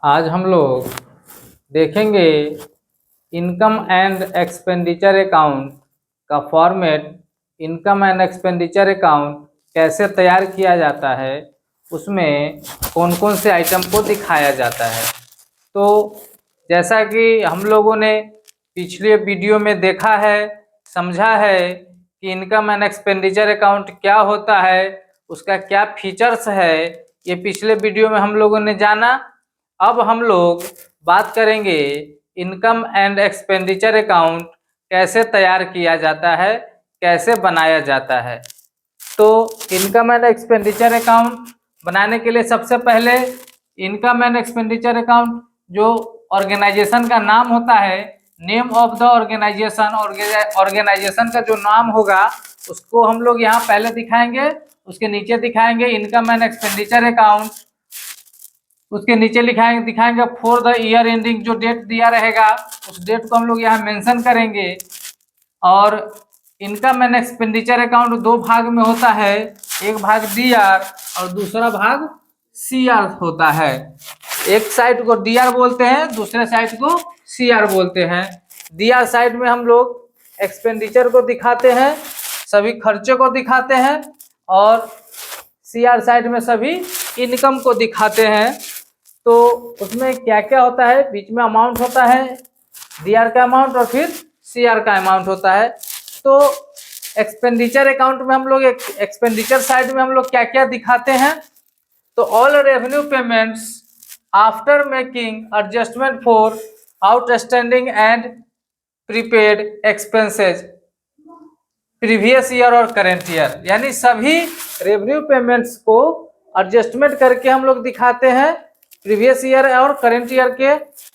आज हम लोग देखेंगे इनकम एंड एक्सपेंडिचर अकाउंट का format. Income and expenditure account कैसे तैयार किया जाता है, उसमें कौन कौन से आइटम को दिखाया जाता है। तो जैसा कि हम लोगों ने पिछले वीडियो में देखा है, समझा है कि इनकम एंड एक्सपेंडिचर अकाउंट क्या होता है, उसका क्या फीचर्स है, ये पिछले वीडियो में हम लोगों ने जाना। अब हम लोग बात करेंगे इनकम एंड एक्सपेंडिचर अकाउंट कैसे तैयार किया जाता है, कैसे बनाया जाता है। तो इनकम एंड एक्सपेंडिचर अकाउंट बनाने के लिए सबसे पहले इनकम एंड एक्सपेंडिचर अकाउंट जो ऑर्गेनाइजेशन का नाम होता है, name of the organization, organization का जो नाम होगा उसको हम लोग यहाँ पहले दिखाएंगे, उसके नीचे दिखाएंगे इनकम एंड एक्सपेंडिचर अकाउंट, उसके नीचे दिखाएंगे फॉर द ईयर एंडिंग, जो डेट दिया रहेगा उस डेट को हम लोग यहाँ मेंशन करेंगे। और इनकम एंड एक्सपेंडिचर अकाउंट दो भाग में होता है, एक भाग डीआर और दूसरा भाग सीआर होता है। एक साइड को डीआर बोलते हैं, दूसरे साइड को सीआर बोलते हैं। डीआर साइड में हम लोग एक्सपेंडिचर को दिखाते हैं, सभी खर्चे को दिखाते हैं, और सीआर साइड में सभी इनकम को दिखाते हैं। तो उसमें क्या क्या होता है, बीच में अमाउंट होता है, डीआर का अमाउंट और फिर सीआर का अमाउंट होता है। तो एक्सपेंडिचर अकाउंट में हम लोग एक्सपेंडिचर साइड में हम लोग क्या क्या दिखाते हैं, तो all revenue payments after making adjustment for outstanding and prepaid expenses previous year और करेंट ईयर, यानी सभी रेवेन्यू पेमेंट्स को एडजस्टमेंट करके हम लोग दिखाते हैं। प्रीवियस ईयर और करेंट ईयर के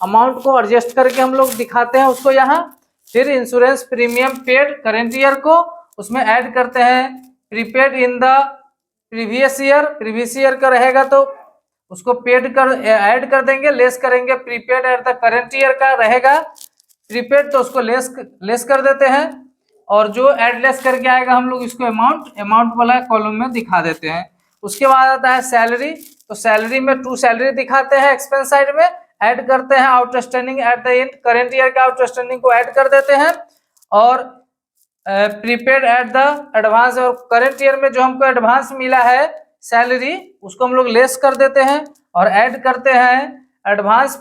अमाउंट को एडजस्ट करके हम लोग दिखाते हैं उसको यहाँ। फिर insurance premium paid current year को उसमें ऐड करते हैं, prepaid in the previous year का रहेगा तो उसको पेड कर ऐड कर देंगे, लेस करेंगे। Prepaid at the current year का रहेगा प्रीपेड तो उसको लेस कर देते हैं, और जो ऐड लेस करके आएगा हम लोग इसको अमाउंट वाला कॉलम में दिखा देते हैं। उसके बाद आता है सैलरी, तो सैलरी में टू सैलरी दिखाते हैं, एक्सपेंस साइड में ऐड करते हैं outstanding at the end, current year का आउटस्टैंडिंग को ऐड कर देते हैं, और प्रीपेड एट द एडवांस, और करेंट ईयर में जो हमको एडवांस मिला है सैलरी उसको हम लोग लेस कर देते हैं और ऐड करते हैं एडवांस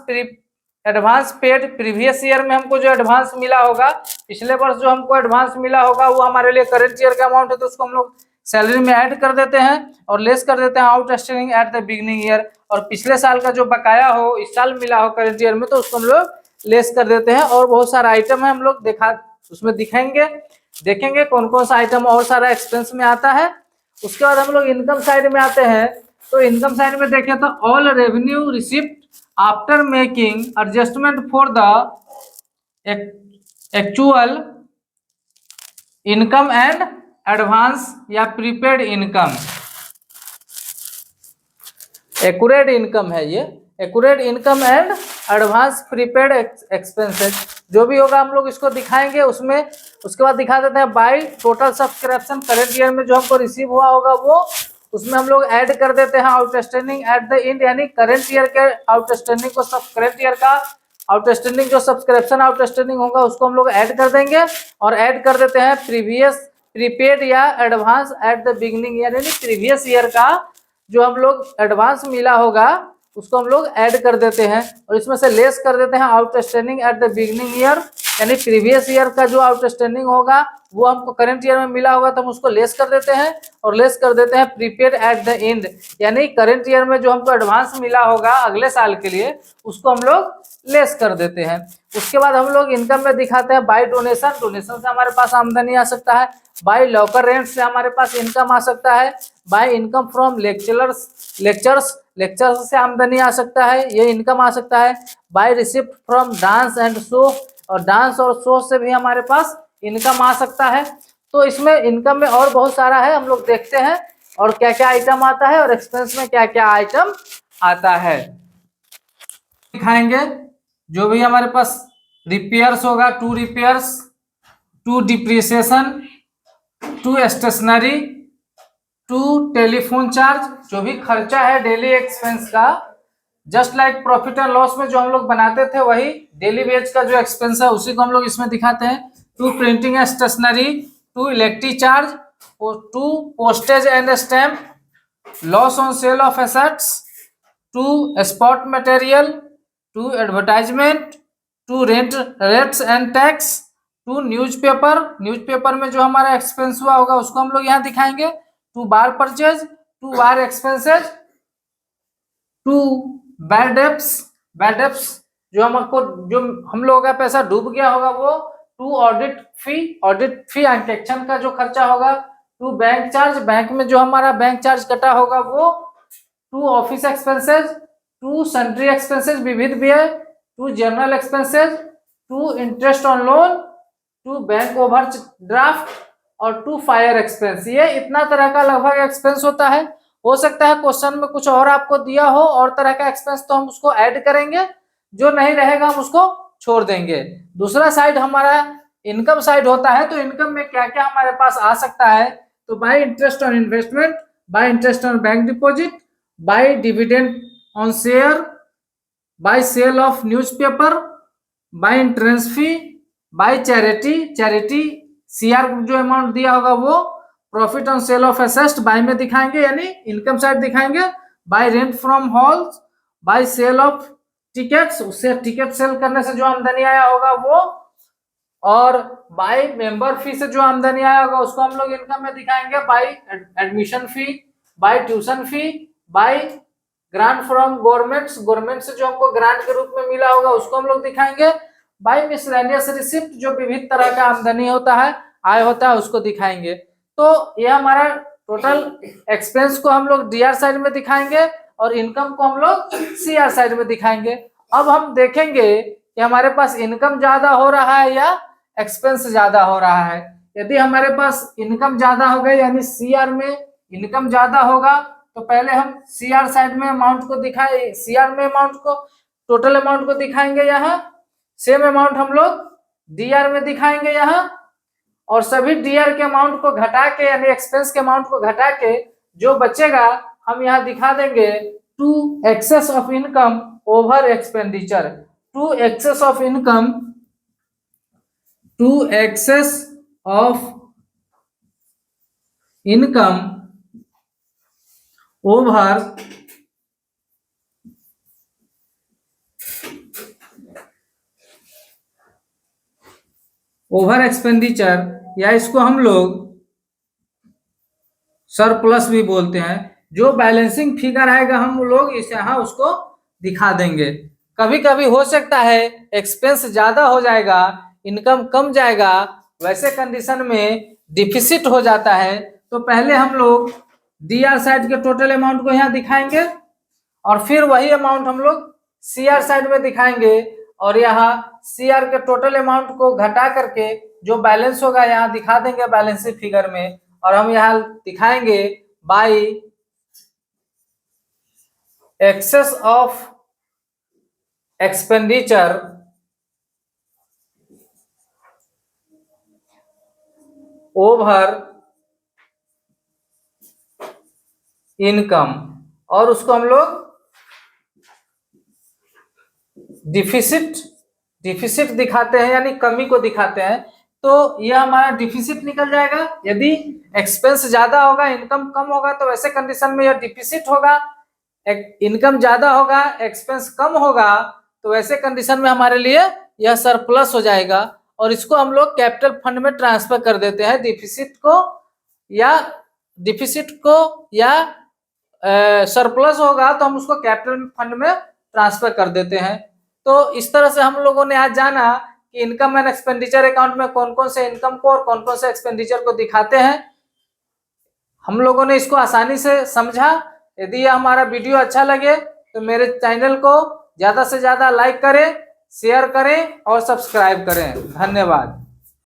पेड प्रीवियस ईयर में हमको जो एडवांस मिला होगा, पिछले वर्ष जो हमको एडवांस मिला होगा वो हमारे लिए करेंट ईयर का अमाउंट है, तो उसको हम लोग सैलरी में ऐड कर देते हैं और लेस कर देते हैं outstanding at the beginning year. और पिछले साल का जो बकाया हो इस साल मिला हो करेंट ईयर में तो उसको हम लोग लेस कर देते हैं। और बहुत सारा आइटम है हम लोग उसमें दिखाएंगे, देखेंगे कौन कौन सा आइटम और सारा एक्सपेंस में आता है। उसके बाद हम लोग इनकम साइड में आते हैं, तो इनकम साइड में देखें तो all revenue receipt after making adjustment for the actual income and advance या प्रीपेड इनकम, एक्यूरेट इनकम है ये, accurate income and advance prepaid expenses जो भी होगा हम लोग इसको दिखाएंगे उसमें। उसके बाद दिखा देते हैं by total subscription current year में जो हमको रिसीव हुआ होगा वो उसमें हम लोग ऐड कर देते हैं आउटस्टैंडिंग एट द एंड, यानी करेंट ईयर के आउटस्टैंडिंग को करेंट ईयर का आउटस्टैंडिंग जो सब्सक्रिप्शन आउटस्टैंडिंग होगा उसको हम लोग ऐड कर देंगे और ऐड कर देते हैं प्रीपेड या advance at the beginning year, यानी प्रीवियस ईयर का जो हम लोग एडवांस मिला होगा उसको हम लोग ऐड कर देते हैं और इसमें से लेस कर देते हैं outstanding at the beginning year, यानी प्रीवियस ईयर का जो आउटस्टैंडिंग होगा वो हमको करंट ईयर में मिला होगा तो हम उसको लेस कर देते हैं और लेस कर देते हैं प्रीपेड एट द एंड, यानी करंट ईयर में जो हमको एडवांस मिला होगा अगले साल के लिए उसको हम लोग लेस कर देते हैं। उसके बाद हम लोग इनकम में दिखाते हैं बाय डोनेशन, डोनेशन से हमारे पास आमदनी आ सकता है, बाय लॉकर रेंट से हमारे पास इनकम आ सकता है, बाय इनकम फ्रॉम लेक्चर्स से आमदनी आ सकता है, ये इनकम आ सकता है, by receipt from dance and show, और डांस और शो से भी हमारे पास इनकम आ सकता है। तो इसमें इनकम में और बहुत सारा है, हम लोग देखते हैं और क्या क्या आइटम आता है और एक्सपेंस में क्या क्या आइटम आता है दिखाएंगे। जो भी हमारे पास रिपेयर्स होगा, to repairs, to depreciation, to stationery, to telephone charge, जो भी खर्चा है डेली एक्सपेंस का just like profit and loss में जो हम लोग बनाते थे वही डेली वेज का जो एक्सपेंस है उसी को हम लोग इसमें दिखाते हैं। To printing and stationery, to electric charge, to postage and stamp, loss on sale of assets, to spot material, to advertisement, to rent rates and tax, to newspaper, newspaper में जो हमारा एक्सपेंस हुआ होगा उसको हम लोग यहाँ दिखाएंगे, to bar purchase, to bar expenses, to bad debts, bad debts जो हम लोगों का पैसा डूब गया होगा वो, टू ऑडिट फी ट्रांजैक्शन का जो खर्चा होगा, टू बैंक चार्ज, बैंक में जो हमारा बैंक चार्ज कटा होगा वो, to office expenses, to sundry expenses विविध व्यय, to general expenses, to interest on loan, to bank overdraft और टू फायर एक्सपेंस। ये इतना तरह का लगभग एक्सपेंस होता है। हो सकता है क्वेश्चन में कुछ और आपको दिया हो और तरह का एक्सपेंस, तो हम उसको ऐड करेंगे, जो नहीं रहेगा हम उसको छोड़ देंगे। दूसरा साइड हमारा इनकम साइड होता है, तो इनकम में क्या क्या हमारे पास आ सकता है, तो by interest on investment, by interest on bank deposit, by dividend on share, by sale of newspaper, by entrance fee, by charity CR जो अमाउंट दिया होगा वो, profit on sale of assets by में दिखाएंगे यानी इनकम साइड दिखाएंगे, by rent from halls, by sale of tickets, उससे ticket sale करने से जो आमदनी आया होगा वो, और बाय मेंबर फी से जो आमदनी आया होगा उसको हम लोग इनकम में दिखाएंगे, by admission fee, by tuition fee, by grant from government से जो हमको ग्रांट के रूप में मिला होगा उसको हम लोग दिखाएंगे, बाय मिसलेनियस रिसिप्ट जो विविध तरह का आमदनी होता है, आय होता है, उसको दिखाएंगे। तो ये हमारा टोटल एक्सपेंस को हम लोग डीआर साइड में दिखाएंगे और इनकम को हम लोग सीआर साइड में दिखाएंगे। अब हम देखेंगे कि हमारे पास इनकम ज्यादा हो रहा है या एक्सपेंस ज्यादा हो रहा है। यदि हमारे पास इनकम ज्यादा हो गई यानी सीआर में इनकम ज्यादा होगा, तो पहले हम सीआर साइड में अमाउंट को दिखाए, सीआर में अमाउंट को टोटल अमाउंट को दिखाएंगे यहाँ, सेम अमाउंट हम लोग डीआर में दिखाएंगे यहाँ, और सभी डीआर के अमाउंट को घटा के यानी एक्सपेंस के अमाउंट को घटा के जो बचेगा हम यहाँ दिखा देंगे to excess of income over expenditure, to excess of income, to excess of income over expenditure, या इसको हम लोग सरप्लस भी बोलते हैं। जो बैलेंसिंग फिगर आएगा हम लोग इसे यहाँ उसको दिखा देंगे। कभी कभी हो सकता है एक्सपेंस ज्यादा हो जाएगा, इनकम कम जाएगा, वैसे कंडीशन में डिफिसिट हो जाता है, तो पहले हम लोग डीआर साइड के टोटल अमाउंट को यहाँ दिखाएंगे और फिर वही अमाउंट हम लोग सीआर साइड में दिखाएंगे, और यहाँ सीआर के टोटल अमाउंट को घटा करके जो बैलेंस होगा यहाँ दिखा देंगे बैलेंस फिगर में, और हम यहाँ दिखाएंगे bye access of expenditure over income, और उसको हम लोग डिफिसिट दिखाते हैं यानी कमी को दिखाते हैं। तो यह हमारा डिफिसिट निकल जाएगा। यदि एक्सपेंस ज्यादा होगा इनकम कम होगा तो वैसे कंडीशन में यह डिफिसिट होगा, इनकम ज्यादा होगा एक्सपेंस कम होगा तो वैसे कंडीशन में हमारे लिए यह सरप्लस हो जाएगा, और इसको हम लोग कैपिटल फंड में ट्रांसफर कर देते हैं। डिफिसिट को या सरप्लस होगा तो हम उसको कैपिटल फंड में ट्रांसफर कर देते हैं। तो इस तरह से हम लोगों ने आज जाना कि इनकम एंड एक्सपेंडिचर अकाउंट में कौन कौन से इनकम को और कौन कौन से एक्सपेंडिचर को दिखाते हैं। हम लोगों ने इसको आसानी से समझा। यदि यह हमारा वीडियो अच्छा लगे तो मेरे चैनल को ज्यादा से ज्यादा लाइक करें, शेयर करें और सब्सक्राइब करें। धन्यवाद।